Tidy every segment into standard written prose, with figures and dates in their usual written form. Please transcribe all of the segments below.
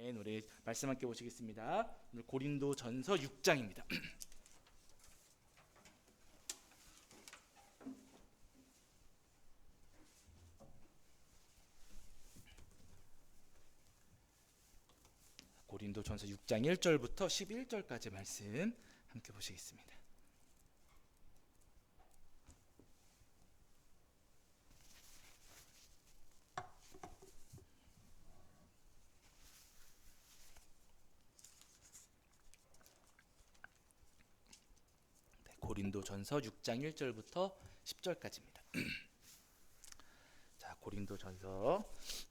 아멘. 우리 말씀 함께 보시겠습니다. 오늘 고린도전서 6장입니다. 고린도전서 6장 1절부터 11절까지 말씀 함께 보시겠습니다. 고린도전서 6장 1절부터 10절까지입니다. 자, 고린도전서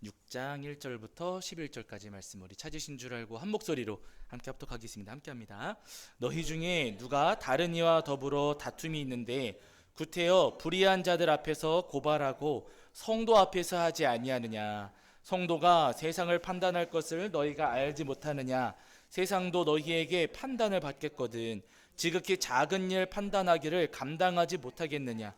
6장 1절부터 11절까지 말씀 우리 찾으신 줄 알고 한 목소리로 함께 합독하겠습니다. 함께합니다. 너희 중에 누가 다른 이와 더불어 다툼이 있는데 구태여 불의한 자들 앞에서 고발하고 성도 앞에서 하지 아니하느냐? 성도가 세상을 판단할 것을 너희가 알지 못하느냐? 세상도 너희에게 판단을 받겠거든. 지극히 작은 일 판단하기를 감당하지 못하겠느냐?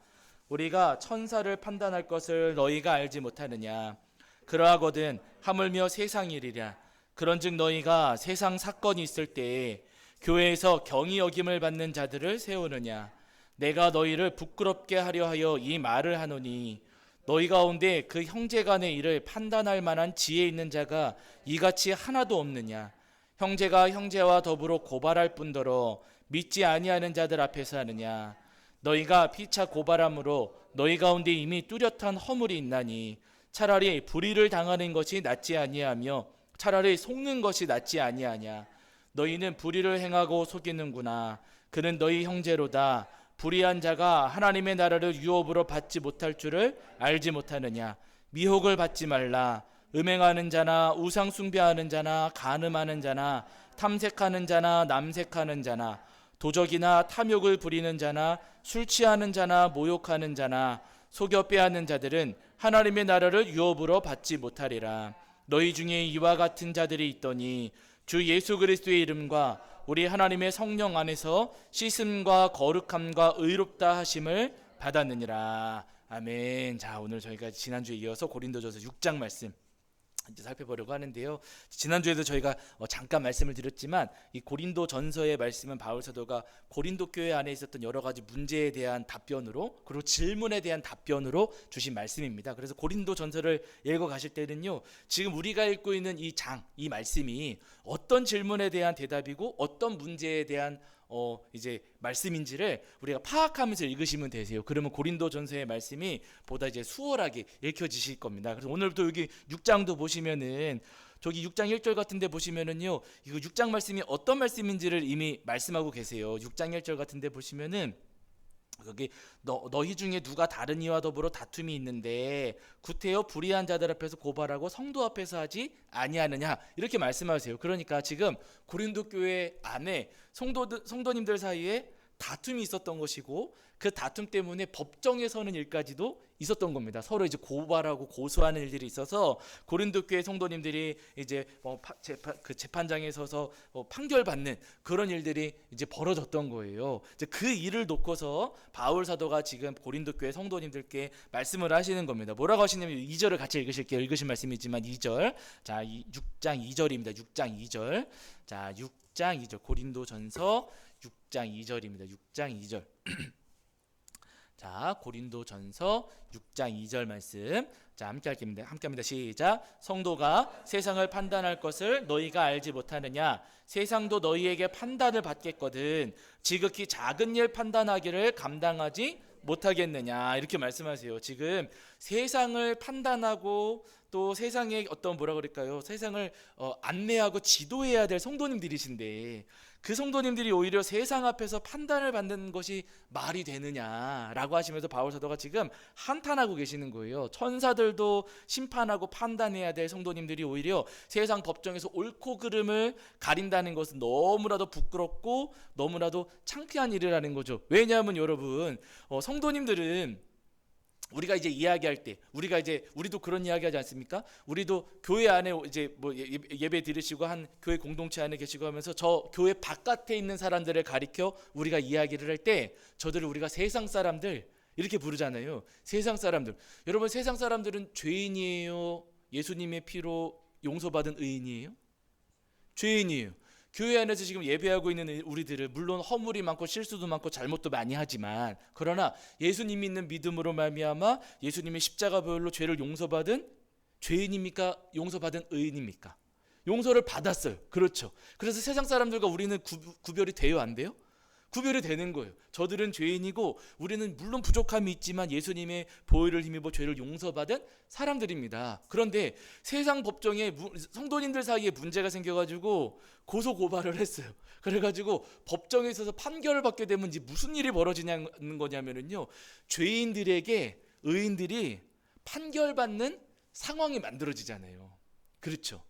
우리가 천사를 판단할 것을 너희가 알지 못하느냐? 그러하거든 하물며 세상 일이랴. 그런즉 너희가 세상 사건이 있을 때에 교회에서 경히 여김을 받는 자들을 세우느냐? 내가 너희를 부끄럽게 하려 하여 이 말을 하노니 너희 가운데 그 형제 간의 일을 판단할 만한 지혜 있는 자가 이같이 하나도 없느냐? 형제가 형제와 더불어 고발할 뿐더러 믿지 아니하는 자들 앞에서 하느냐? 너희가 피차 고발함으로 너희 가운데 이미 뚜렷한 허물이 있나니 차라리 불의를 당하는 것이 낫지 아니하며 차라리 속는 것이 낫지 아니하냐? 너희는 불의를 행하고 속이는구나. 그는 너희 형제로다. 불의한 자가 하나님의 나라를 유업으로 받지 못할 줄을 알지 못하느냐? 미혹을 받지 말라. 음행하는 자나 우상 숭배하는 자나 간음하는 자나 탐색하는 자나 남색하는 자나 도적이나 탐욕을 부리는 자나 술 취하는 자나 모욕하는 자나 속여 빼앗는 자들은 하나님의 나라를 유업으로 받지 못하리라. 너희 중에 이와 같은 자들이 있더니 주 예수 그리스도의 이름과 우리 하나님의 성령 안에서 씻음과 거룩함과 의롭다 하심을 받았느니라. 아멘. 자, 오늘 저희가 지난주에 이어서 고린도전서 6장 말씀 이제 살펴보려고 하는데요. 지난주에도 저희가 잠깐 말씀을 드렸지만 이 고린도 전서의 말씀은 바울 사도가 고린도 교회 안에 있었던 여러 가지 문제에 대한 답변으로 그리고 질문에 대한 답변으로 주신 말씀입니다. 그래서 고린도 전서를 읽어 가실 때는요, 지금 우리가 읽고 있는 이 말씀이 어떤 질문에 대한 대답이고 어떤 문제에 대한 이제 말씀인지를 우리가 파악하면서 읽으시면 되세요. 그러면 고린도 전서의 말씀이 보다 이제 수월하게 읽혀지실 겁니다. 그래서 오늘부터 여기 6장도 보시면은 저기 6장 1절 같은 데 보시면은요, 이거 6장 말씀이 어떤 말씀인지를 이미 말씀하고 계세요. 6장 1절 같은 데 보시면은 거기 너희 중에 누가 다른 이와 더불어 다툼이 있는데 구태여 불의한 자들 앞에서 고발하고 성도 앞에서 하지 아니하느냐, 이렇게 말씀하세요. 그러니까 지금 고린도 교회 안에 성도님들 사이에 다툼이 있었던 것이고 그 다툼 때문에 법정에 서는 일까지도 있었던 겁니다. 서로 이제 고발하고 고소하는 일들이 있어서 고린도 교회 성도님들이 이제 재판장에 서서 판결받는 그런 일들이 이제 벌어졌던 거예요. 이제 그 일을 놓고서 바울 사도가 지금 고린도 교회 성도님들께 말씀을 하시는 겁니다. 뭐라고 하시냐면 2절을 같이 읽으실게요. 읽으신 말씀이지만 2절. 자, 6장 2절입니다. 6장 2절. 자, 6장 2절. 고린도전서 6장 2절입니다. 6장 2절. 자, 고린도전서 6장 2절 말씀. 자, 함께합니다. 시작. 성도가 세상을 판단할 것을 너희가 알지 못하느냐? 세상도 너희에게 판단을 받겠거든. 지극히 작은 일 판단하기를 감당하지 못하겠느냐, 이렇게 말씀하세요. 지금 세상을 판단하고 또 세상의 어떤 세상을 안내하고 지도해야 될 성도님들이신데 그 성도님들이 오히려 세상 앞에서 판단을 받는 것이 말이 되느냐라고 하시면서 바울 사도가 지금 한탄하고 계시는 거예요. 천사들도 심판하고 판단해야 될 성도님들이 오히려 세상 법정에서 옳고 그름을 가린다는 것은 너무나도 부끄럽고 너무나도 창피한 일이라는 거죠. 왜냐하면 여러분, 성도님들은 우리가 이제 이야기할 때 우리도 그런 이야기 하지 않습니까? 우리도 교회 안에 이제 예배 드리시고 한 교회 공동체 안에 계시고 하면서 저 교회 바깥에 있는 사람들을 가리켜 우리가 이야기를 할 때 저들을 우리가 세상 사람들 이렇게 부르잖아요. 세상 사람들. 여러분, 세상 사람들은 죄인이에요? 예수님의 피로 용서받은 의인이에요? 죄인이에요. 교회 안에서 지금 예배하고 있는 우리들을 물론 허물이 많고 실수도 많고 잘못도 많이 하지만 그러나 예수님 믿는 믿음으로 말미암아 예수님의 십자가 보혈로 죄를 용서받은 죄인입니까? 용서받은 의인입니까? 용서를 받았어요. 그렇죠. 그래서 세상 사람들과 우리는 구별이 돼요, 안 돼요? 구별이 되는 거예요. 저들은 죄인이고 우리는 물론 부족함이 있지만 예수님의 보혈을 힘입어 죄를 용서받은 사람들입니다. 그런데 세상 법정에 성도님들 사이에 문제가 생겨가지고 고소 고발을 했어요. 그래가지고 법정에 있어서 판결을 받게 되면 이제 무슨 일이 벌어지냐는 거냐면요, 죄인들에게 의인들이 판결받는 상황이 만들어지잖아요. 그렇죠.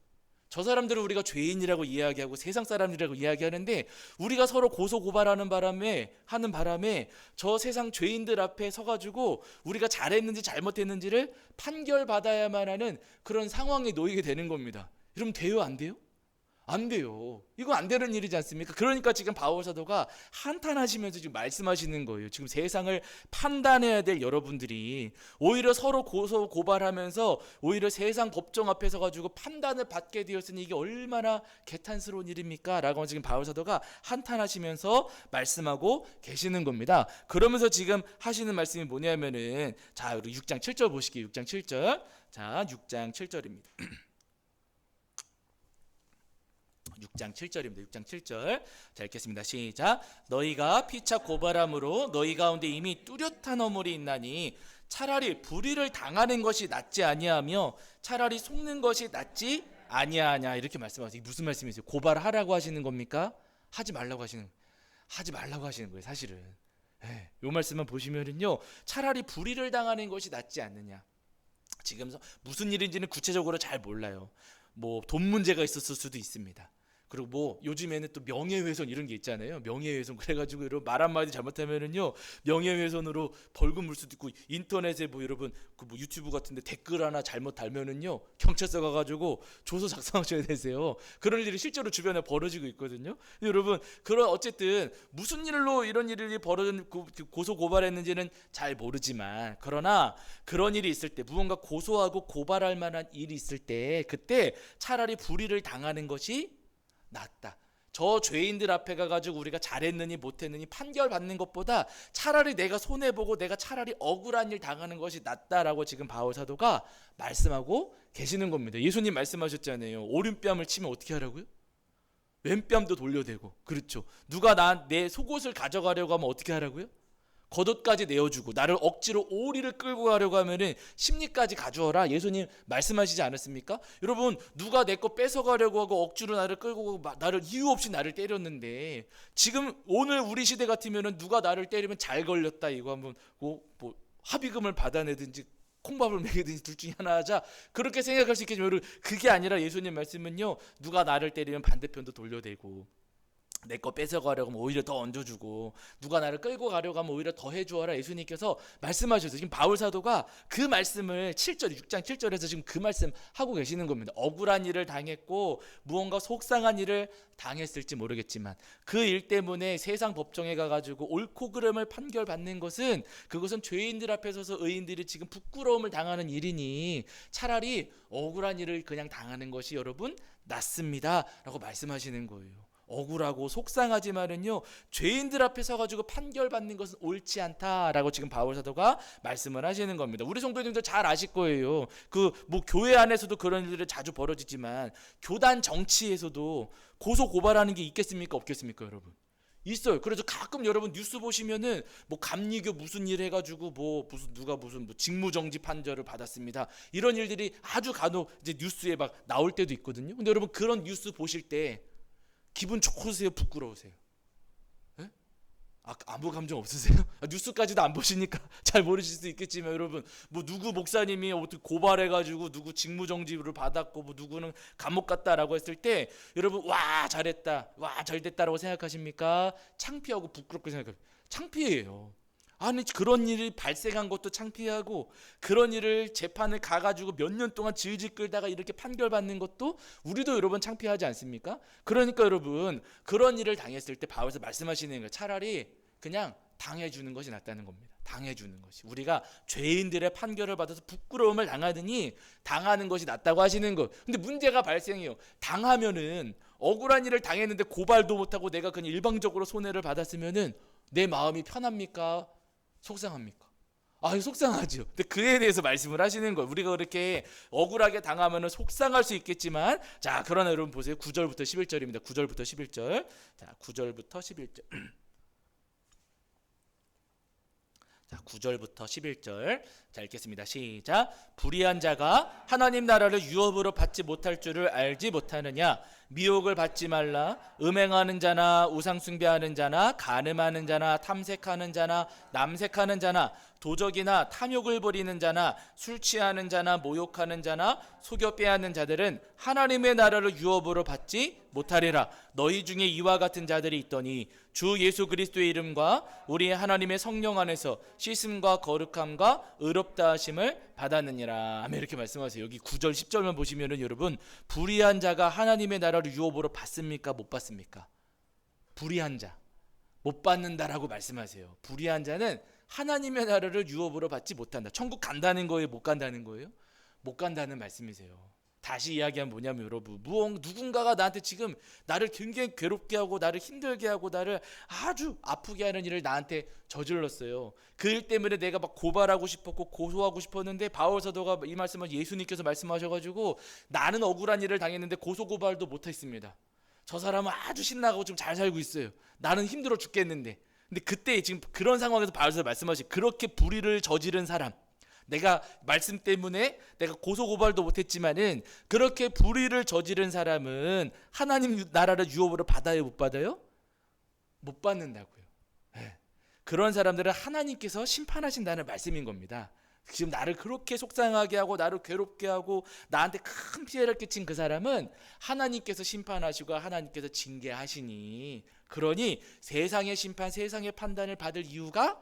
저 사람들을 우리가 죄인이라고 이야기하고 세상 사람들이라고 이야기하는데 우리가 서로 고소 고발하는 바람에 저 세상 죄인들 앞에 서가지고 우리가 잘했는지 잘못했는지를 판결받아야만 하는 그런 상황에 놓이게 되는 겁니다. 여러분 돼요, 안 돼요? 안 돼요. 이거 안 되는 일이지 않습니까? 그러니까 지금 바울 사도가 한탄하시면서 지금 말씀하시는 거예요. 지금 세상을 판단해야 될 여러분들이 오히려 서로 고소 고발하면서 오히려 세상 법정 앞에 서 가지고 판단을 받게 되었으니 이게 얼마나 개탄스러운 일입니까? 라고 지금 바울 사도가 한탄하시면서 말씀하고 계시는 겁니다. 그러면서 지금 하시는 말씀이 뭐냐면은 자, 우리 6장 7절 보시게요. 6장 7절. 자, 6장 7절입니다. 6장 7절입니다. 6장 7절. 자, 읽겠습니다. 시작. 너희가 피차 고발함으로 너희 가운데 이미 뚜렷한 허물이 있나니 차라리 불의를 당하는 것이 낫지 아니하며 차라리 속는 것이 낫지 아니하냐. 이렇게 말씀하세요. 이게 무슨 말씀이세요? 고발하라고 하시는 겁니까? 하지 말라고 하시는 거예요, 사실은. 이 말씀만 보시면은요, 차라리 불의를 당하는 것이 낫지 않느냐. 지금 무슨 일인지는 구체적으로 잘 몰라요. 뭐 돈 문제가 있었을 수도 있습니다. 그리고 뭐 요즘에는 또 명예훼손 이런 게 있잖아요. 명예훼손. 그래가지고 여러분 말 한마디 잘못하면은요 명예훼손으로 벌금 물 수도 있고, 인터넷에 뭐 여러분 그 뭐 유튜브 같은데 댓글 하나 잘못 달면은요 경찰서 가가지고 조서 작성하셔야 되세요. 그런 일이 실제로 주변에 벌어지고 있거든요. 여러분 그런 어쨌든 무슨 일로 이런 일이 벌어진 고소 고발했는지는 잘 모르지만, 그러나 그런 일이 있을 때 무언가 고소하고 고발할 만한 일이 있을 때 그때 차라리 불의를 당하는 것이 낫다. 저 죄인들 앞에 가가지고 우리가 잘했느니 못했느니 판결받는 것보다 차라리 내가 손해보고 내가 차라리 억울한 일 당하는 것이 낫다라고 지금 바울 사도가 말씀하고 계시는 겁니다. 예수님 말씀하셨잖아요. 오른뺨을 치면 어떻게 하라고요? 왼뺨도 돌려대고. 그렇죠. 누가 내 속옷을 가져가려고 하면 어떻게 하라고요? 겉옷까지 내어주고, 나를 억지로 오리를 끌고 가려고 하면은 심리까지 가져오라. 예수님 말씀하시지 않았습니까? 여러분 누가 내 거 뺏어가려고 하고 억지로 나를 끌고 가고 나를 이유 없이 나를 때렸는데, 지금 오늘 우리 시대 같으면은 누가 나를 때리면 잘 걸렸다 이거 한번 뭐 합의금을 받아내든지 콩밥을 먹이든지 둘 중에 하나 하자, 그렇게 생각할 수 있겠지만 여러분 그게 아니라 예수님 말씀은요, 누가 나를 때리면 반대편도 돌려대고, 내 거 뺏어가려고 하면 오히려 더 얹어주고, 누가 나를 끌고 가려고 하면 오히려 더 해주어라. 예수님께서 말씀하셨어요. 지금 바울 사도가 그 말씀을 7절 6장 7절에서 지금 그 말씀 하고 계시는 겁니다. 억울한 일을 당했고 무언가 속상한 일을 당했을지 모르겠지만 그 일 때문에 세상 법정에 가가지고 옳고 그름을 판결받는 것은, 그것은 죄인들 앞에 서서 의인들이 지금 부끄러움을 당하는 일이니 차라리 억울한 일을 그냥 당하는 것이 여러분 낫습니다 라고 말씀하시는 거예요. 억울하고 속상하지만은요 죄인들 앞에 서가지고 판결받는 것은 옳지 않다라고 지금 바울 사도가 말씀을 하시는 겁니다. 우리 성도님들 잘 아실 거예요. 그 뭐 교회 안에서도 그런 일들이 자주 벌어지지만 교단 정치에서도 고소 고발하는 게 있겠습니까, 없겠습니까, 여러분? 있어요. 그래서 가끔 여러분 뉴스 보시면은 뭐 감리교 무슨 일 해가지고 뭐 무슨 직무정지 판결을 받았습니다, 이런 일들이 아주 간혹 이제 뉴스에 막 나올 때도 있거든요. 근데 여러분 그런 뉴스 보실 때 기분 좋으세요, 부끄러우세요? 네? 아무 감정 없으세요? 뉴스까지도 안 보시니까 잘 모르실 수도 있겠지만 여러분 뭐 누구 목사님이 어떻게 고발해가지고 누구 직무정지를 받았고 뭐 누구는 감옥 갔다라고 했을 때 여러분 와 잘했다, 와 잘됐다라고 생각하십니까? 창피하고 부끄럽게 생각합니다. 창피해요. 아니 그런 일이 발생한 것도 창피하고, 그런 일을 재판을 가가지고 몇 년 동안 질질 끌다가 이렇게 판결받는 것도 우리도 여러분 창피하지 않습니까? 그러니까 여러분 그런 일을 당했을 때 바울에서 말씀하시는 거예요. 차라리 그냥 당해주는 것이 낫다는 겁니다. 당해주는 것이, 우리가 죄인들의 판결을 받아서 부끄러움을 당하더니 당하는 것이 낫다고 하시는 것. 근데 문제가 발생해요. 당하면은 억울한 일을 당했는데 고발도 못하고 내가 그냥 일방적으로 손해를 받았으면은 내 마음이 편합니까? 속상합니까? 아, 속상하죠. 근데 그에 대해서 말씀을 하시는 거예요. 우리가 그렇게 억울하게 당하면 속상할 수 있겠지만, 자, 그러나 여러분 보세요. 9절부터 11절입니다. 9절부터 11절. 자, 9절부터 11절. 자, 9절부터 11절. 자, 읽겠습니다. 시작. 불의한 자가 하나님 나라를 유업으로 받지 못할 줄을 알지 못하느냐? 미혹을 받지 말라. 음행하는 자나 우상 숭배하는 자나 간음하는 자나 탐색하는 자나 남색하는 자나 도적이나 탐욕을 벌이는 자나 술 취하는 자나 모욕하는 자나 속여 빼앗는 자들은 하나님의 나라를 유업으로 받지 못하리라. 너희 중에 이와 같은 자들이 있더니 주 예수 그리스도의 이름과 우리 하나님의 성령 안에서 씻음과 거룩함과 의롭다 하심을 받았느니라. 아멘. 이렇게 말씀하세요. 여기 9절 10절만 보시면은 여러분, 불의한 자가 하나님의 나라를 유업으로 받습니까? 못 받습니까? 불의한 자 못 받는다라고 말씀하세요. 불의한 자는 하나님의 나라를 유업으로 받지 못한다. 천국 간다는 거예요? 못 간다는 거예요? 못 간다는 말씀이세요. 다시 이야기하면 뭐냐면 여러분, 누군가가 나한테 지금 나를 굉장히 괴롭게 하고 나를 힘들게 하고 나를 아주 아프게 하는 일을 나한테 저질렀어요. 그 일 때문에 내가 막 고발하고 싶었고 고소하고 싶었는데 바울 사도가 이 말씀을 예수님께서 말씀하셔가지고 나는 억울한 일을 당했는데 고소고발도 못했습니다. 저 사람은 아주 신나고 좀 잘 살고 있어요. 나는 힘들어 죽겠는데. 근데 그때 지금 그런 상황에서 바울서 말씀하시, 그렇게 불의를 저지른 사람, 내가 말씀 때문에 내가 고소고발도 못했지만은 그렇게 불의를 저지른 사람은 하나님 나라를 유업으로 받아요, 못 받아요? 못 받는다고요. 네. 그런 사람들은 하나님께서 심판하신다는 말씀인 겁니다. 지금 나를 그렇게 속상하게 하고 나를 괴롭게 하고 나한테 큰 피해를 끼친 그 사람은 하나님께서 심판하시고 하나님께서 징계하시니, 그러니 세상의 심판, 세상의 판단을 받을 이유가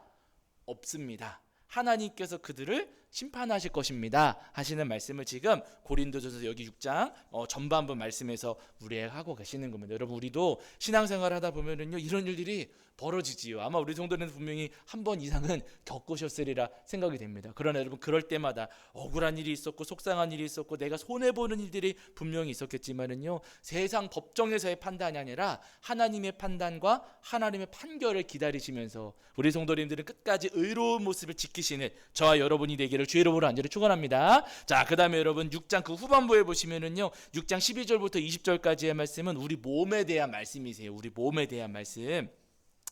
없습니다. 하나님께서 그들을 심판하실 것입니다 하시는 말씀을 지금 고린도전서 여기 6장 전반부 말씀에서 우리에게 하고 계시는 겁니다. 여러분, 우리도 신앙생활 하다 보면은요, 이런 일들이 벌어지지요. 아마 우리 정도는 분명히 한 번 이상은 겪으셨으리라 생각이 됩니다. 그러나 여러분, 그럴 때마다 억울한 일이 있었고 속상한 일이 있었고 내가 손해보는 일들이 분명히 있었겠지만은요, 세상 법정에서의 판단이 아니라 하나님의 판단과 하나님의 판결을 기다리시면서 우리 성도님들은 끝까지 의로운 모습을 지키시는 저와 여러분이 되기를 주의 이름으로 간절히 축원합니다. 자, 그 다음에 여러분 6장 그 후반부에 보시면은요, 6장 12절부터 20절까지의 말씀은 우리 몸에 대한 말씀이세요. 우리 몸에 대한 말씀.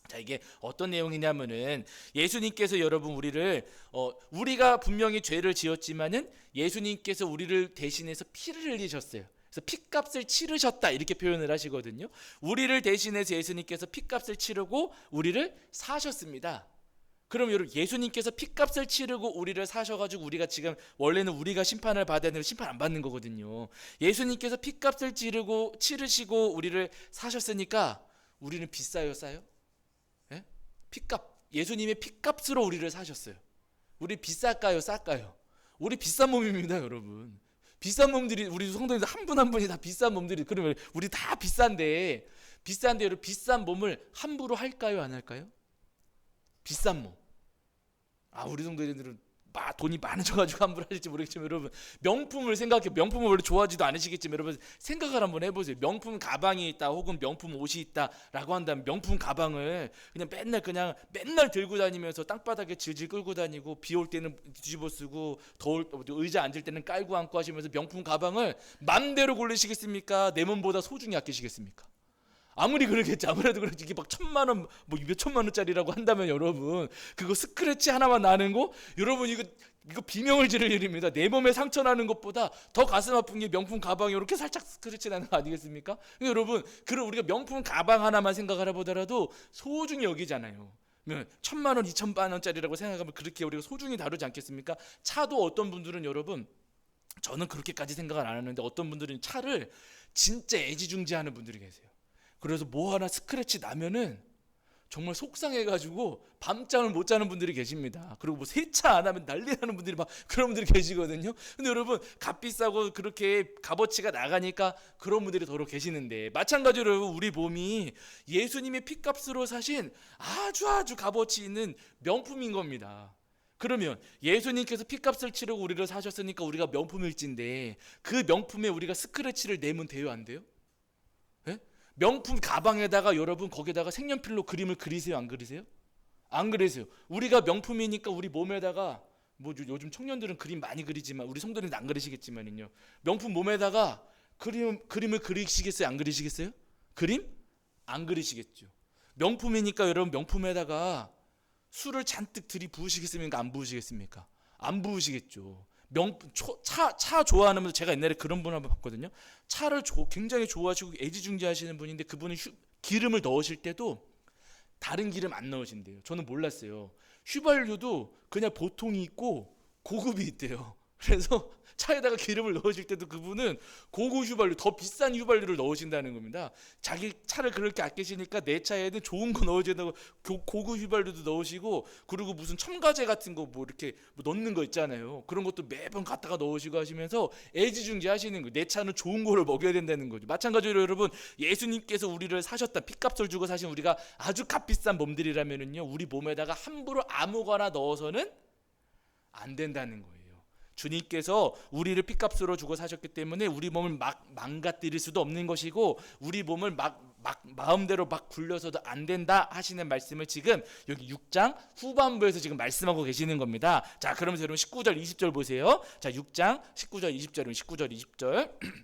자, 이게 어떤 내용이냐면은 예수님께서 여러분 우리가 분명히 죄를 지었지만은 예수님께서 우리를 대신해서 피를 흘리셨어요. 그래서 피값을 치르셨다 이렇게 표현을 하시거든요. 우리를 대신해서 예수님께서 피값을 치르고 우리를 사셨습니다. 그럼 여러분, 예수님께서 피값을 치르고 우리를 사셔가지고 우리가 지금 원래는 우리가 심판을 받아야 되는 심판 안 받는 거거든요. 예수님께서 피값을 치르시고 우리를 사셨으니까 우리는 비싸요, 싸요? 예? 피값, 예수님의 피값으로 우리를 사셨어요. 우리 비쌀까요, 쌀까요? 우리 비싼 몸입니다, 여러분. 비싼 몸들이, 우리 성도님들 한 분 한 분이 다 비싼 몸들이, 그러면 우리 다 비싼데 여러분, 비싼 몸을 함부로 할까요, 안 할까요? 비싼 몸. 우리 성도님들은 돈이 많으셔가지고 함부로 하실지 모르겠지만 여러분, 명품을 생각해, 명품을 원래 좋아하지도 않으시겠지만 여러분, 생각을 한번 해보세요. 명품 가방이 있다 혹은 명품 옷이 있다라고 한다면 명품 가방을 그냥 맨날 들고 다니면서 땅바닥에 질질 끌고 다니고 비 올 때는 뒤집어 쓰고 의자 앉을 때는 깔고 앉고 하시면서 명품 가방을 맘대로 고르시겠습니까? 내 몸보다 소중히 아끼시겠습니까? 아무리 그러겠지. 아무래도 그렇지. 이게 막 1,000만 원, 몇천만 원짜리라고 한다면 여러분, 그거 스크래치 하나만 나는 거, 여러분 이거 비명을 지를 일입니다. 내 몸에 상처 나는 것보다 더 가슴 아픈 게 명품 가방이 이렇게 살짝 스크래치 나는 거 아니겠습니까? 그러니까 여러분, 우리가 명품 가방 하나만 생각을 해보더라도 소중히 여기잖아요. 1,000만 원, 2,000만 원짜리라고 생각하면 그렇게 우리가 소중히 다루지 않겠습니까? 차도 어떤 분들은 여러분, 저는 그렇게까지 생각을 안 하는데 어떤 분들은 차를 진짜 애지중지하는 분들이 계세요. 그래서 뭐 하나 스크래치 나면은 정말 속상해가지고 밤잠을 못 자는 분들이 계십니다. 그리고 뭐 세차 안 하면 난리 나는 분들이 막 그런 분들이 계시거든요. 근데 여러분, 값비싸고 그렇게 값어치가 나가니까 그런 분들이 더러 계시는데, 마찬가지로 여러분, 우리 몸이 예수님의 피값으로 사신 아주 값어치 있는 명품인 겁니다. 그러면 예수님께서 피값을 치르고 우리를 사셨으니까 우리가 명품일진데 그 명품에 우리가 스크래치를 내면 돼요, 안 돼요? 예? 명품 가방에다가 여러분 거기다가 색연필로 그림을 그리세요? 안 그리세요? 안 그리세요. 우리가 명품이니까 우리 몸에다가 뭐 요즘 청년들은 그림 많이 그리지만 우리 성도님은 안 그리시겠지만요. 명품 몸에다가 그림을 그리시겠어요? 안 그리시겠어요? 그림? 안 그리시겠죠. 명품이니까 여러분 명품에다가 술을 잔뜩 들이부으시겠습니까? 안 부으시겠습니까? 안 부으시겠죠. 차 좋아하는 분, 제가 옛날에 그런 분 한번 봤거든요. 차를 굉장히 좋아하시고 애지중지하시는 분인데 그분은 기름을 넣으실 때도 다른 기름 안 넣으신대요. 저는 몰랐어요. 휘발유도 그냥 보통이 있고 고급이 있대요. 그래서 차에다가 기름을 넣으실 때도 그분은 고급 휘발유, 더 비싼 휘발유를 넣으신다는 겁니다. 자기 차를 그렇게 아끼시니까 내 차에는 좋은 거 넣어야 된다고 고급 휘발유도 넣으시고, 그리고 무슨 첨가제 같은 거 뭐 이렇게 뭐 넣는 거 있잖아요. 그런 것도 매번 갖다가 넣으시고 하시면서 애지중지 하시는 거예요. 내 차는 좋은 거를 먹여야 된다는 거죠. 마찬가지로 여러분, 예수님께서 우리를 사셨다, 핏값을 주고 사신 우리가 아주 값비싼 몸들이라면은요, 우리 몸에다가 함부로 아무거나 넣어서는 안 된다는 거예요. 주님께서 우리를 핏값으로 주고 사셨기 때문에 우리 몸을 막 망가뜨릴 수도 없는 것이고, 우리 몸을 마음대로 막 굴려서도 안 된다 하시는 말씀을 지금 여기 6장 후반부에서 지금 말씀하고 계시는 겁니다. 자, 그러면서 여러분 19절 20절 보세요. 자, 6장 19절 20절이면 19절 20절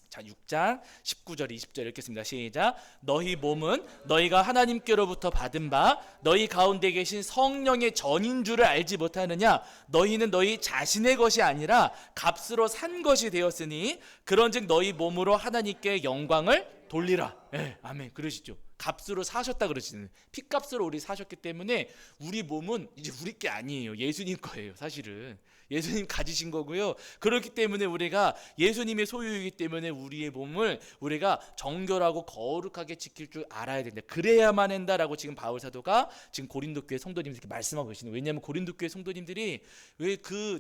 자, 6장 19절 20절 읽겠습니다. 시작. 너희 몸은 너희가 하나님께로부터 받은 바 너희 가운데 계신 성령의 전인 줄을 알지 못하느냐? 너희는 너희 자신의 것이 아니라 값으로 산 것이 되었으니 그런즉 너희 몸으로 하나님께 영광을 돌리라. 예, 아멘. 그러시죠. 값으로 사셨다 그러시는, 핏값으로 우리 사셨기 때문에 우리 몸은 이제 우리 게 아니에요. 예수님 거예요. 사실은 예수님 가지신 거고요. 그렇기 때문에 우리가 예수님의 소유이기 때문에 우리의 몸을 우리가 정결하고 거룩하게 지킬 줄 알아야 된다. 그래야만 한다라고 지금 바울 사도가 지금 고린도 교회 성도님들께 말씀하고 계시는 거예요. 왜냐하면 고린도 교회 성도님들이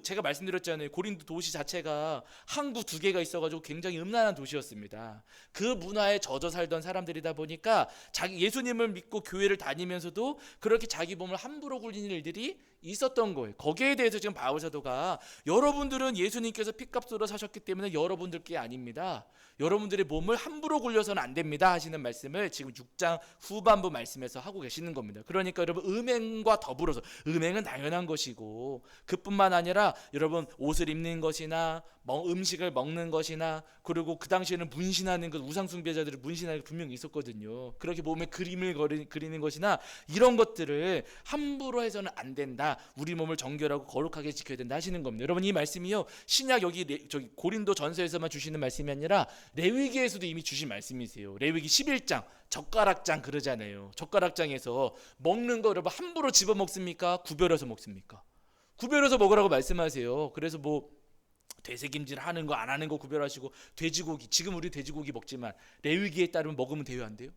제가 말씀드렸잖아요. 고린도 도시 자체가 항구 2개가 있어가지고 굉장히 음란한 도시였습니다. 그 문화에 젖어 살던 사람들이다 보니까 자기 예수님을 믿고 교회를 다니면서도 그렇게 자기 몸을 함부로 굴리는 일들이 있었던 거예요. 거기에 대해서 지금 바울 사도가 여러분들은 예수님께서 핏값으로 사셨기 때문에 여러분들 게 아닙니다. 여러분들의 몸을 함부로 굴려서는 안 됩니다 하시는 말씀을 지금 6장 후반부 말씀에서 하고 계시는 겁니다. 그러니까 여러분, 음행과 더불어서, 음행은 당연한 것이고 그뿐만 아니라 여러분 옷을 입는 것이나 음식을 먹는 것이나, 그리고 그 당시에는 문신하는 것, 우상 숭배자들이 문신하는 게 분명히 있었거든요. 그렇게 몸에 그림을 그리는 것이나 이런 것들을 함부로 해서는 안 된다. 우리 몸을 정결하고 거룩하게 지켜야 된다 하시는 겁니다. 여러분, 이 말씀이요, 신약 저기 고린도 전서에서만 주시는 말씀이 아니라 레위기에서도 이미 주신 말씀이세요. 레위기 11장 젓가락장 그러잖아요. 젓가락장에서 먹는 거 여러분 함부로 집어 먹습니까? 구별해서 먹습니까? 구별해서 먹으라고 말씀하세요. 그래서 뭐 되새김질 하는 거 안 하는 거 구별하시고, 돼지고기, 지금 우리 돼지고기 먹지만 레위기에 따르면 먹으면 돼요, 안 돼요?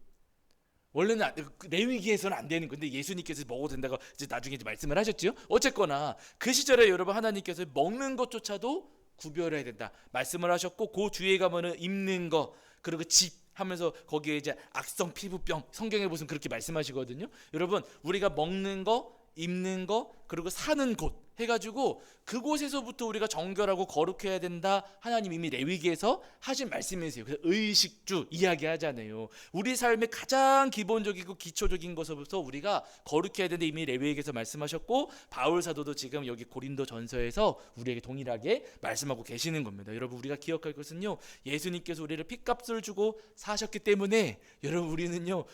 원래는 레위기에서는 안 되는 건데 예수님께서 먹어도 된다고 이제 나중에 이제 말씀을 하셨죠. 어쨌거나 그 시절에 여러분 하나님께서 먹는 것조차도 구별해야 된다 말씀을 하셨고, 그 뒤에 가면은 입는 거, 그리고 집 하면서 거기에 이제 악성 피부병, 성경에 보시면 그렇게 말씀하시거든요. 여러분, 우리가 먹는 거, 입는 거, 그리고 사는 곳 해가지고 그곳에서부터 우리가 정결하고 거룩해야 된다. 하나님 이미 레위기에서 하신 말씀이세요. 그래서 의식주 이야기하잖아요. 우리 삶의 가장 기본적이고 기초적인 것부터 우리가 거룩해야 된다. 이미 레위기에서 말씀하셨고, 바울 사도도 지금 여기 고린도 전서에서 우리에게 동일하게 말씀하고 계시는 겁니다. 여러분, 우리가 기억할 것은요, 예수님께서 우리를 핏값을 주고 사셨기 때문에 여러분,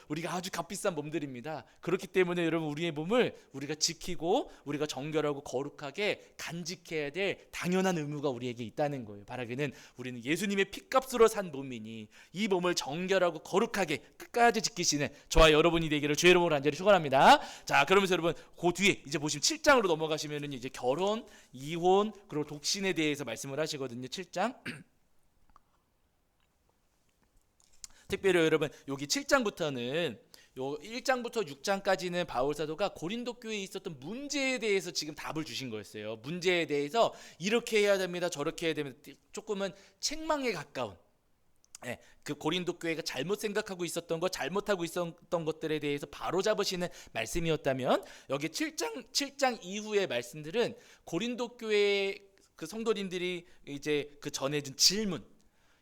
우리가 아주 값비싼 몸들입니다. 그렇기 때문에 여러분, 우리의 몸을 우리가 지키고 우리가 정결하고 거룩하게 간직해야 될 당연한 의무가 우리에게 있다는 거예요. 바라기는 우리는 예수님의 핏값으로 산 몸이니 이 몸을 정결하고 거룩하게 끝까지 지키시는 저와 여러분이 되기를 주의 이름으로 간절히 축원합니다. 자, 그러면서 여러분, 그 뒤에 이제 보시면 7장으로 넘어가시면은 이제 결혼, 이혼, 그리고 독신에 대해서 말씀을 하시거든요. 7장. 특별히 여러분, 여기 7장부터는 요 1장부터 6장까지는 바울 사도가 고린도 교회에 있었던 문제에 대해서 지금 답을 주신 거였어요. 문제에 대해서 이렇게 해야 됩니다, 저렇게 해야 됩니다. 조금은 책망에 가까운, 그 고린도 교회가 잘못 생각하고 있었던 것, 잘못하고 있었던 것들에 대해서 바로 잡으시는 말씀이었다면, 여기 7장 이후의 말씀들은 고린도 교회 그 성도님들이 이제 그 전해준 질문,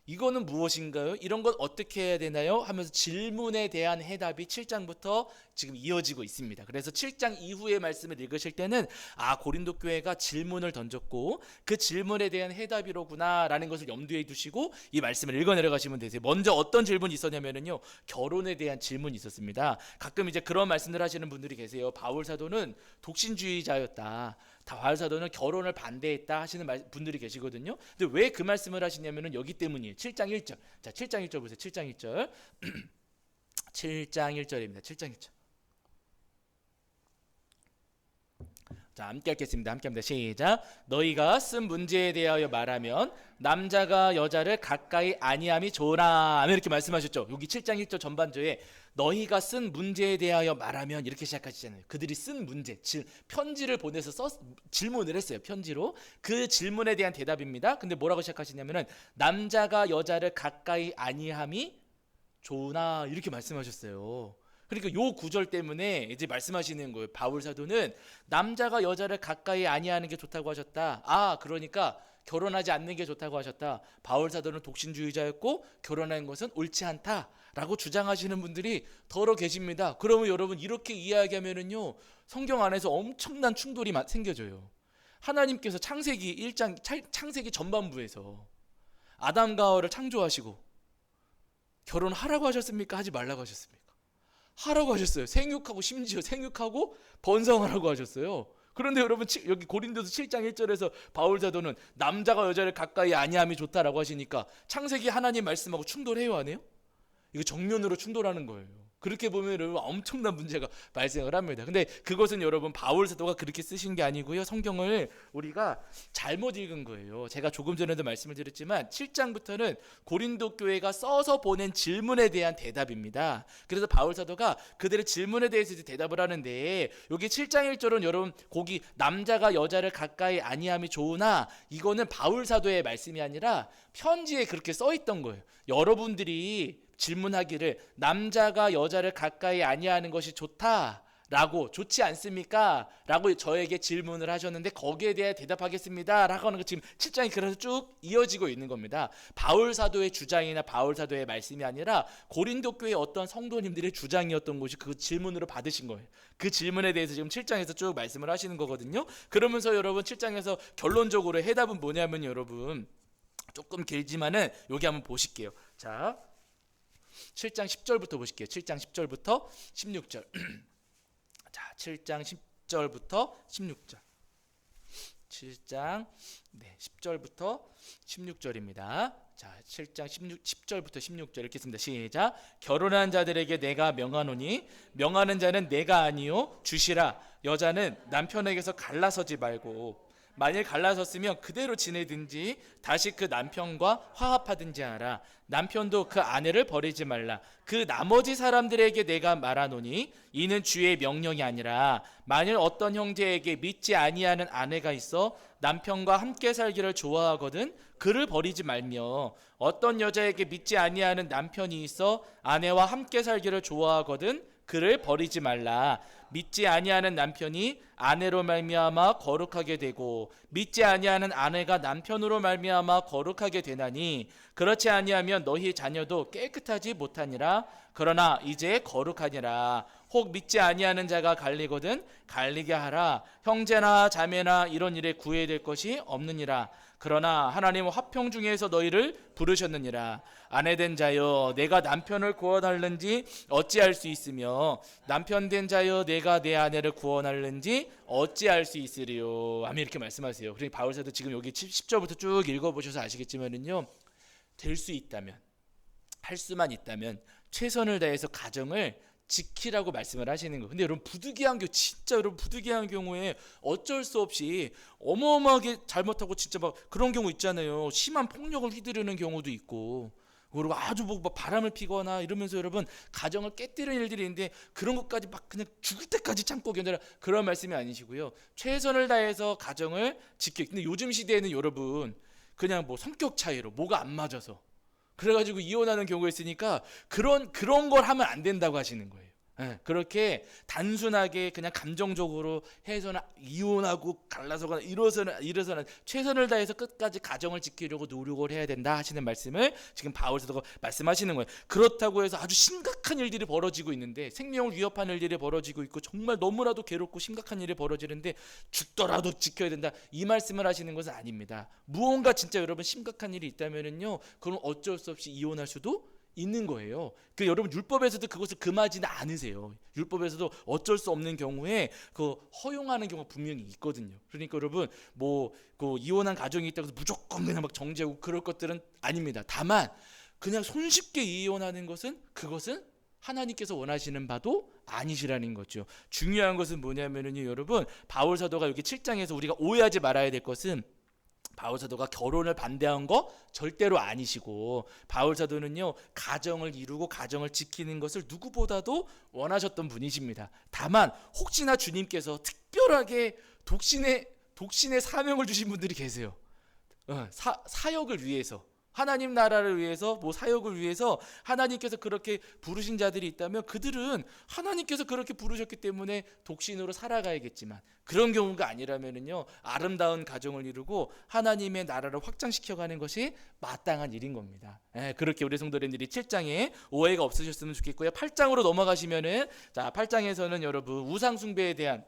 이거는 무엇인가요? 이런 건 어떻게 해야 되나요? 하면서 질문에 대한 해답이 7장부터 지금 이어지고 있습니다. 그래서 7장 이후의 말씀을 읽으실 때는 고린도 교회가 질문을 던졌고 그 질문에 대한 해답이로구나 라는 것을 염두에 두시고 이 말씀을 읽어 내려가시면 되세요. 먼저 어떤 질문이 있었냐면요, 결혼에 대한 질문이 있었습니다. 가끔 이제 그런 말씀을 하시는 분들이 계세요. 바울 사도는 독신주의자였다, 바울 사도는 결혼을 반대했다 하시는 분들이 계시거든요. 근데 왜 그 말씀을 하시냐면은 여기 때문이에요. 7장 1절. 자, 7장 1절 보세요. 7장 1절. 7장 1절입니다. 7장 1절. 자, 함께 읽겠습니다. 함께 합니다. 시작. 너희가 쓴 문제에 대하여 말하면 남자가 여자를 가까이 아니함이 좋으나, 이렇게 말씀하셨죠. 여기 7장 1절 전반절에 너희가 쓴 문제에 대하여 말하면 이렇게 시작하시잖아요. 그들이 쓴 문제, 편지를 보내서 질문을 했어요. 편지로. 그 질문에 대한 대답입니다. 근데 뭐라고 시작하시냐면은 남자가 여자를 가까이 아니함이 좋으나, 이렇게 말씀하셨어요. 그러니까 요 구절 때문에 이제 말씀하시는 거예요. 바울 사도는 남자가 여자를 가까이 아니하는 게 좋다고 하셨다. 그러니까 결혼하지 않는 게 좋다고 하셨다. 바울 사도는 독신주의자였고 결혼하는 것은 옳지 않다라고 주장하시는 분들이 더러 계십니다. 그러면 여러분 이렇게 이야기하면은요, 성경 안에서 엄청난 충돌이 생겨져요. 하나님께서 창세기 1장 창세기 전반부에서 아담과 하와를 창조하시고 결혼하라고 하셨습니까? 하지 말라고 하셨습니까? 하라고 하셨어요. 생육하고, 심지어 생육하고 번성하라고 하셨어요. 그런데 여러분 여기 고린도서 7장 1절에서 바울 사도는 남자가 여자를 가까이 아니함이 좋다라고 하시니까 창세기 하나님 말씀하고 충돌해요, 안 해요? 이거 정면으로 충돌하는 거예요. 그렇게 보면 여러분 엄청난 문제가 발생을 합니다. 근데 그것은 여러분 바울 사도가 그렇게 쓰신 게 아니고요, 성경을 우리가 잘못 읽은 거예요. 제가 조금 전에도 말씀을 드렸지만 7장부터는 고린도 교회가 써서 보낸 질문에 대한 대답입니다. 그래서 바울 사도가 그들의 질문에 대해서 대답을 하는데, 여기 7장 1절은 여러분 거기 남자가 여자를 가까이 아니함이 좋으나, 이거는 바울 사도의 말씀이 아니라 편지에 그렇게 써 있던 거예요. 여러분들이 질문하기를 남자가 여자를 가까이 아니하는 것이 좋다라고, 좋지 않습니까? 라고 저에게 질문을 하셨는데 거기에 대해 대답하겠습니다 라고 하는 거, 지금 7장이 그래서 쭉 이어지고 있는 겁니다. 바울 사도의 주장이나 바울 사도의 말씀이 아니라 고린도 교회 어떤 성도님들의 주장이었던 것이 그 질문으로 받으신 거예요. 그 질문에 대해서 지금 7장에서 쭉 말씀을 하시는 거거든요. 그러면서 여러분 7장에서 결론적으로 해답은 뭐냐면, 여러분 조금 길지만은 여기 한번 보실게요. 자, 7장 10절부터 보실게요. 7장 10절부터 16절. 자, 7장 10절부터 16절. 7장 10절부터 16절입니다. 자, 7장 10절부터 16절 읽겠습니다. 시작. 결혼한 자들에게 내가 명하노니 명하는 자는 내가 아니요 주시라. 여자는 남편에게서 갈라서지 말고, 만일 갈라섰으면 그대로 지내든지 다시 그 남편과 화합하든지 하라. 남편도 그 아내를 버리지 말라. 그 나머지 사람들에게 내가 말하노니 이는 주의 명령이 아니라, 만일 어떤 형제에게 믿지 아니하는 아내가 있어 남편과 함께 살기를 좋아하거든 그를 버리지 말며, 어떤 여자에게 믿지 아니하는 남편이 있어 아내와 함께 살기를 좋아하거든 그를 버리지 말라. 믿지 아니하는 남편이 아내로 말미암아 거룩하게 되고 믿지 아니하는 아내가 남편으로 말미암아 거룩하게 되나니, 그렇지 아니하면 너희 자녀도 깨끗하지 못하니라. 그러나 이제 거룩하니라. 혹 믿지 아니하는 자가 갈리거든 갈리게 하라. 형제나 자매나 이런 일에 구애될 것이 없느니라. 그러나 하나님은 화평 중에서 너희를 부르셨느니라. 아내된 자여 내가 남편을 구원할는지 어찌할 수 있으며, 남편된 자여 내가 내 아내를 구원할는지 어찌할 수 있으리요. 아멘. 이렇게 말씀하세요. 그러니까 바울 사도 지금 여기 10절부터 쭉 읽어보셔서 아시겠지만은요, 될 수 있다면, 할 수만 있다면 최선을 다해서 가정을 지키라고 말씀을 하시는 거예요. 근데 여러분 부득이한 경우, 진짜 여러분 부득이한 경우에 어쩔 수 없이 어마어마하게 잘못하고 진짜 막 그런 경우 있잖아요. 심한 폭력을 휘두르는 경우도 있고, 그리고 아주 뭐 바람을 피거나 이러면서 여러분 가정을 깨뜨리는 일들이 있는데, 그런 것까지 막 그냥 죽을 때까지 참고 견뎌라, 그런 말씀이 아니시고요. 최선을 다해서 가정을 지켜. 근데 요즘 시대에는 여러분 그냥 뭐 성격 차이로 뭐가 안 맞아서 그래가지고 이혼하는 경우가 있으니까 그런 걸 하면 안 된다고 하시는 거예요. 예, 그렇게 단순하게 그냥 감정적으로 해서는 이혼하고 갈라서거나 이래서는 최선을 다해서 끝까지 가정을 지키려고 노력을 해야 된다 하시는 말씀을 지금 바울 사도가 말씀하시는 거예요. 그렇다고 해서 아주 심각한 일들이 벌어지고 있는데, 생명을 위협하는 일들이 벌어지고 있고 정말 너무나도 괴롭고 심각한 일이 벌어지는데 죽더라도 지켜야 된다, 이 말씀을 하시는 것은 아닙니다. 무언가 진짜 여러분 심각한 일이 있다면은요, 그건 어쩔 수 없이 이혼할 수도 있는 거예요. 그 여러분 율법에서도 그것을 금하지는 않으세요. 율법에서도 어쩔 수 없는 경우에 그 허용하는 경우가 분명히 있거든요. 그러니까 여러분 그 이혼한 가정이 있다고 해서 무조건 그냥 막 정죄하고 그럴 것들은 아닙니다. 다만 그냥 손쉽게 이혼하는 것은, 그것은 하나님께서 원하시는 바도 아니시라는 거죠. 중요한 것은 뭐냐면은요, 여러분 바울 사도가 여기 7장에서 우리가 오해하지 말아야 될 것은, 바울 사도가 결혼을 반대한 거 절대로 아니시고, 바울 사도는요 가정을 이루고 가정을 지키는 것을 누구보다도 원하셨던 분이십니다. 다만 혹시나 주님께서 특별하게 독신의 사명을 주신 분들이 계세요. 사역을 위해서, 하나님 나라를 위해서, 사역을 위해서 하나님께서 그렇게 부르신 자들이 있다면 그들은 하나님께서 그렇게 부르셨기 때문에 독신으로 살아가야겠지만, 그런 경우가 아니라면은요 아름다운 가정을 이루고 하나님의 나라를 확장시켜가는 것이 마땅한 일인 겁니다. 그렇게 우리 성도님들이 7장에 오해가 없으셨으면 좋겠고요. 8장으로 넘어가시면은, 자 8장에서는 여러분 우상 숭배에 대한,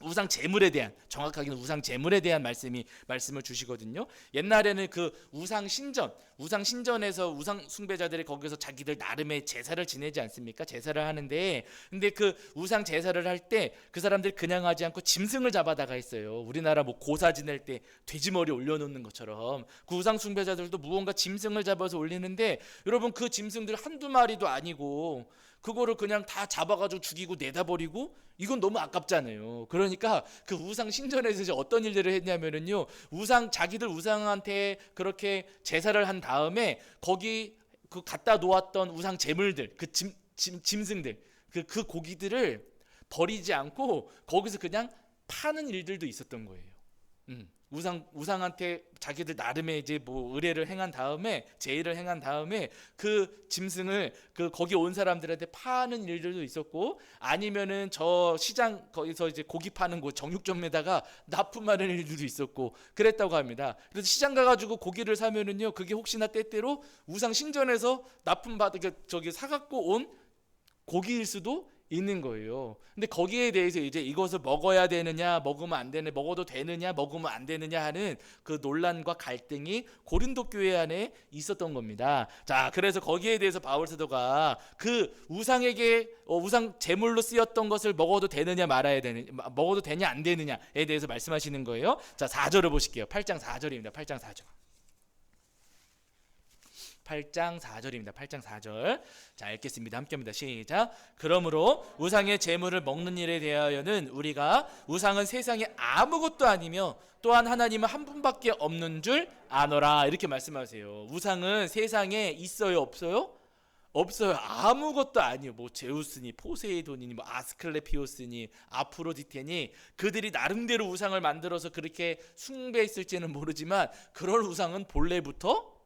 우상 제물에 대한, 정확하게는 우상 제물에 대한 말씀을 주시거든요. 옛날에는 그 우상 신전에서 우상 숭배자들이 거기서 자기들 나름의 제사를 지내지 않습니까? 제사를 하는데, 근데 그 우상 제사를 할 때 그 사람들이 그냥 하지 않고 짐승을 잡아다가 했어요. 우리나라 고사 지낼 때 돼지머리 올려놓는 것처럼 그 우상 숭배자들도 무언가 짐승을 잡아서 올리는데, 여러분 그 짐승들 한두 마리도 아니고 그거를 그냥 다 잡아가지고 죽이고 내다버리고, 이건 너무 아깝잖아요. 그러니까 그 우상 신전에서 이제 어떤 일들을 했냐면은요, 자기들 우상한테 그렇게 제사를 한 다음에 거기 그 갖다 놓았던 우상 제물들, 그 짐승들, 그 고기들을 버리지 않고 거기서 그냥 파는 일들도 있었던 거예요. 우상한테 자기들 나름의 이제 의례를 행한 다음에, 제의를 행한 다음에 그 짐승을 거기 온 사람들한테 파는 일들도 있었고, 아니면은 저 시장 거기서 이제 고기 파는 곳 정육점에다가 납품하는 일들도 있었고 그랬다고 합니다. 그래서 시장 가가지고 고기를 사면은요, 그게 혹시나 때때로 우상 신전에서 저기 사갖고 온 고기일 수도 있는 거예요. 근데 거기에 대해서 이제 이것을 먹어야 되느냐, 먹어도 되느냐, 먹으면 안 되느냐 하는 그 논란과 갈등이 고린도 교회 안에 있었던 겁니다. 자, 그래서 거기에 대해서 바울 사도가 그 우상 제물로 쓰였던 것을 먹어도 먹어도 되냐 안 되느냐에 대해서 말씀하시는 거예요. 자, 4절을 보실게요. 8장 4절입니다. 8장 4절. 8장 4절입니다. 8장 4절. 자, 읽겠습니다. 함께합니다. 시작. 그러므로 우상의 제물을 먹는 일에 대하여는 우리가 우상은 세상에 아무것도 아니며 또한 하나님은 한 분밖에 없는 줄 아노라, 이렇게 말씀하세요. 우상은 세상에 있어요, 없어요? 없어요. 아무것도 아니요. 제우스니 포세이돈이니 아스클레피오스니 아프로디테니, 그들이 나름대로 우상을 만들어서 그렇게 숭배했을지는 모르지만 그럴 우상은 본래부터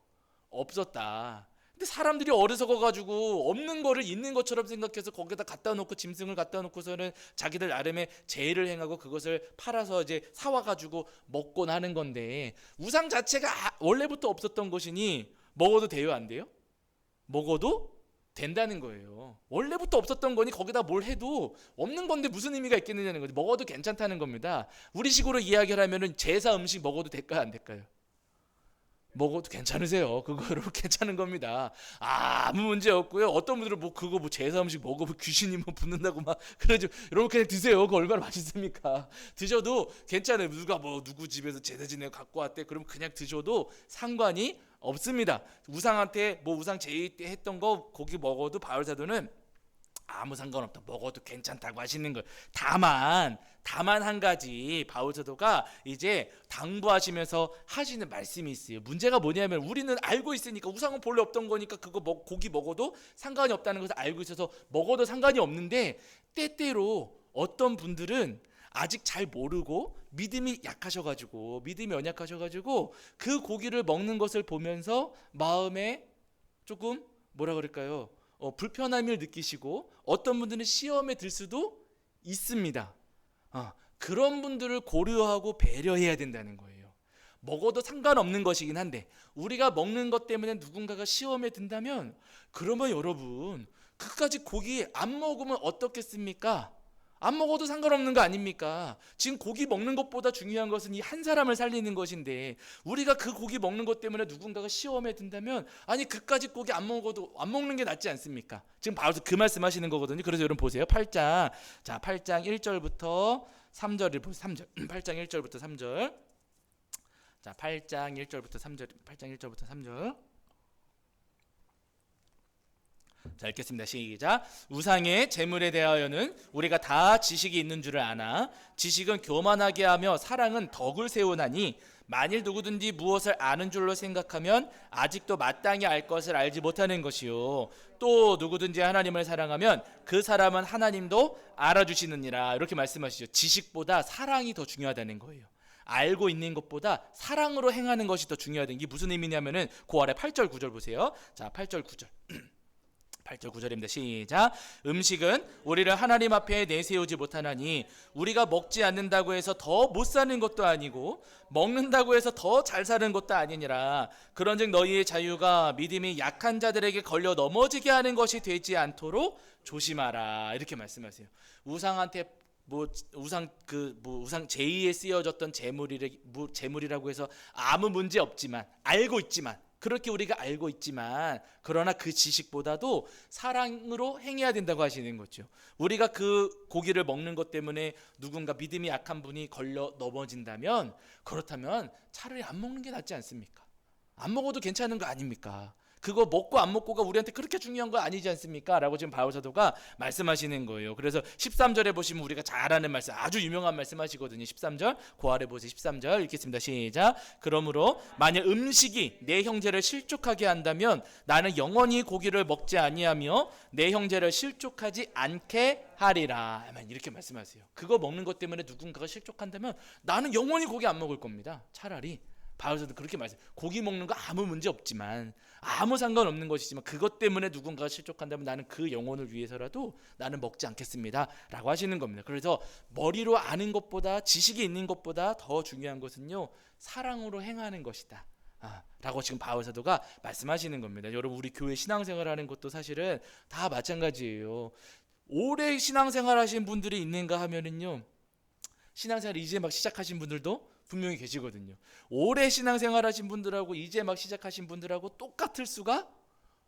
없었다. 근데 사람들이 어리석어가지고 없는 거를 있는 것처럼 생각해서 거기다 갖다 놓고, 짐승을 갖다 놓고서는 자기들 나름의 제의를 행하고 그것을 팔아서 이제 사와가지고 먹곤 하는 건데, 우상 자체가 원래부터 없었던 것이니 먹어도 돼요, 안 돼요? 먹어도 된다는 거예요. 원래부터 없었던 거니 거기다 뭘 해도 없는 건데 무슨 의미가 있겠느냐는 거지. 먹어도 괜찮다는 겁니다. 우리식으로 이야기를 하면은 제사 음식 먹어도 될까요, 안 될까요? 먹어도 괜찮으세요. 그거로 괜찮은 겁니다. 아무 문제 없고요. 어떤 분들은 제사 음식 먹으면 귀신이 붙는다고 막 그러죠. 여러분 그냥 드세요. 그거 얼마나 맛있습니까? 드셔도 괜찮아요. 누구 집에서 제사 지내고 갖고 왔대, 그럼 그냥 드셔도 상관이 없습니다. 우상한테 우상 제의했던 거 고기 먹어도 바울 사도는 아무 상관없다, 먹어도 괜찮다고 하시는 거예요. 다만 한 가지 바울 사도가 이제 당부하시면서 하시는 말씀이 있어요. 문제가 뭐냐면, 우리는 알고 있으니까, 우상은 본래 없던 거니까 고기 먹어도 상관이 없다는 것을 알고 있어서 먹어도 상관이 없는데, 때때로 어떤 분들은 아직 잘 모르고 믿음이 연약하셔가지고 그 고기를 먹는 것을 보면서 마음에 조금 불편함을 느끼시고 어떤 분들은 시험에 들 수도 있습니다. 그런 분들을 고려하고 배려해야 된다는 거예요. 먹어도 상관없는 것이긴 한데 우리가 먹는 것 때문에 누군가가 시험에 든다면 그러면 여러분 그까지 고기 안 먹으면 어떻겠습니까? 안 먹어도 상관없는 거 아닙니까? 지금 고기 먹는 것보다 중요한 것은 이 한 사람을 살리는 것인데 우리가 그 고기 먹는 것 때문에 누군가가 시험에 든다면 아니 그까지 고기 안 먹어도 안 먹는 게 낫지 않습니까? 지금 바로 그 말씀하시는 거거든요. 그래서 여러분 보세요. 8장 1절부터 3절을 보세요. 3절 8장 1절부터 3절. 자, 8장 1절부터 3절. 8장 1절부터 3절. 자, 읽겠습니다. 시작. 우상의 재물에 대하여는 우리가 다 지식이 있는 줄을 아나 지식은 교만하게 하며 사랑은 덕을 세우나니 만일 누구든지 무엇을 아는 줄로 생각하면 아직도 마땅히 알 것을 알지 못하는 것이요 또 누구든지 하나님을 사랑하면 그 사람은 하나님도 알아주시느니라. 이렇게 말씀하시죠. 지식보다 사랑이 더 중요하다는 거예요. 알고 있는 것보다 사랑으로 행하는 것이 더 중요하다는 게 무슨 의미냐면은 그 아래 8절 9절 보세요. 자, 8절 9절 8절 9절입니다. 시작. 음식은 우리를 하나님 앞에 내세우지 못하나니 우리가 먹지 않는다고 해서 더 못 사는 것도 아니고 먹는다고 해서 더 잘 사는 것도 아니니라. 그런즉 너희의 자유가 믿음이 약한 자들에게 걸려 넘어지게 하는 것이 되지 않도록 조심하라. 이렇게 말씀하세요. 우상한테 우상 제의에 쓰여졌던 재물이라고 해서 아무 문제 없지만 알고 있지만 그렇게 우리가 알고 있지만 그러나 그 지식보다도 사랑으로 행해야 된다고 하시는 거죠. 우리가 그 고기를 먹는 것 때문에 누군가 믿음이 약한 분이 걸려 넘어진다면 그렇다면 차라리 안 먹는 게 낫지 않습니까? 안 먹어도 괜찮은 거 아닙니까? 그거 먹고 안 먹고가 우리한테 그렇게 중요한 거 아니지 않습니까? 라고 지금 바울 사도가 말씀하시는 거예요. 그래서 13절에 보시면 우리가 잘 아는 말씀, 아주 유명한 말씀 하시거든요. 13절 그 아래 보세요. 13절 읽겠습니다. 시작. 그러므로 만약 음식이 내 형제를 실족하게 한다면 나는 영원히 고기를 먹지 아니하며 내 형제를 실족하지 않게 하리라. 이렇게 말씀하세요. 그거 먹는 것 때문에 누군가가 실족한다면 나는 영원히 고기 안 먹을 겁니다. 차라리 바울사도 그렇게 말해요. 고기 먹는 거 아무 문제 없지만 아무 상관없는 것이지만 그것 때문에 누군가가 실족한다면 나는 그 영혼을 위해서라도 나는 먹지 않겠습니다 라고 하시는 겁니다. 그래서 머리로 아는 것보다 지식이 있는 것보다 더 중요한 것은요 사랑으로 행하는 것이다 라고 지금 바울사도가 말씀하시는 겁니다. 여러분 우리 교회 신앙생활 하는 것도 사실은 다 마찬가지예요. 오래 신앙생활 하신 분들이 있는가 하면은요 신앙생활 이제 막 시작하신 분들도 분명히 계시거든요. 오래 신앙생활 하신 분들하고 이제 막 시작하신 분들하고 똑같을 수가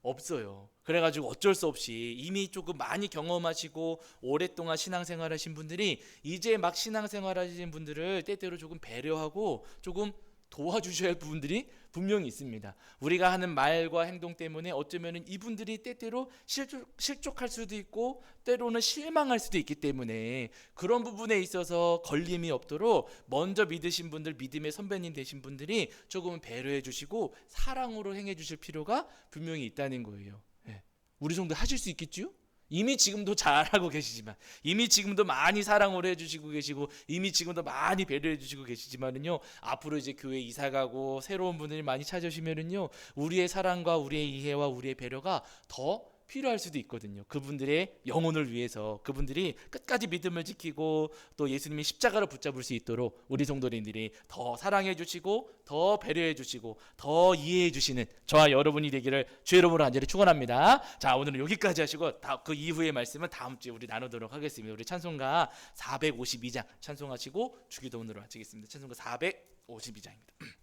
없어요. 그래가지고 어쩔 수 없이 이미 조금 많이 경험하시고 오랫동안 신앙생활 하신 분들이 이제 막 신앙생활 하신 분들을 때때로 조금 배려하고 조금 도와주셔야 할 부분들이 분명히 있습니다. 우리가 하는 말과 행동 때문에 어쩌면 이분들이 때때로 실족할 수도 있고 때로는 실망할 수도 있기 때문에 그런 부분에 있어서 걸림이 없도록 먼저 믿으신 분들, 믿음의 선배님 되신 분들이 조금 배려해 주시고 사랑으로 행해 주실 필요가 분명히 있다는 거예요. 우리 정도 하실 수 있겠죠? 이미 지금도 잘하고 계시지만 이미 지금도 많이 사랑으로 해주시고 계시고 이미 지금도 많이 배려해 주시고 계시지만은요 앞으로 이제 교회 이사가고 새로운 분들이 많이 찾으시면은요 우리의 사랑과 우리의 이해와 우리의 배려가 더 필요할 수도 있거든요. 그분들의 영혼을 위해서 그분들이 끝까지 믿음을 지키고 또 예수님이 십자가를 붙잡을 수 있도록 우리 성도님들이 더 사랑해 주시고 더 배려해 주시고 더 이해해 주시는 저와 여러분이 되기를 주의 이름으로 간절히 축원합니다. 자, 오늘은 여기까지 하시고 그 이후의 말씀은 다음 주에 우리 나누도록 하겠습니다. 우리 찬송가 452장 찬송하시고 주기도문으로 마치겠습니다. 찬송가 452장입니다.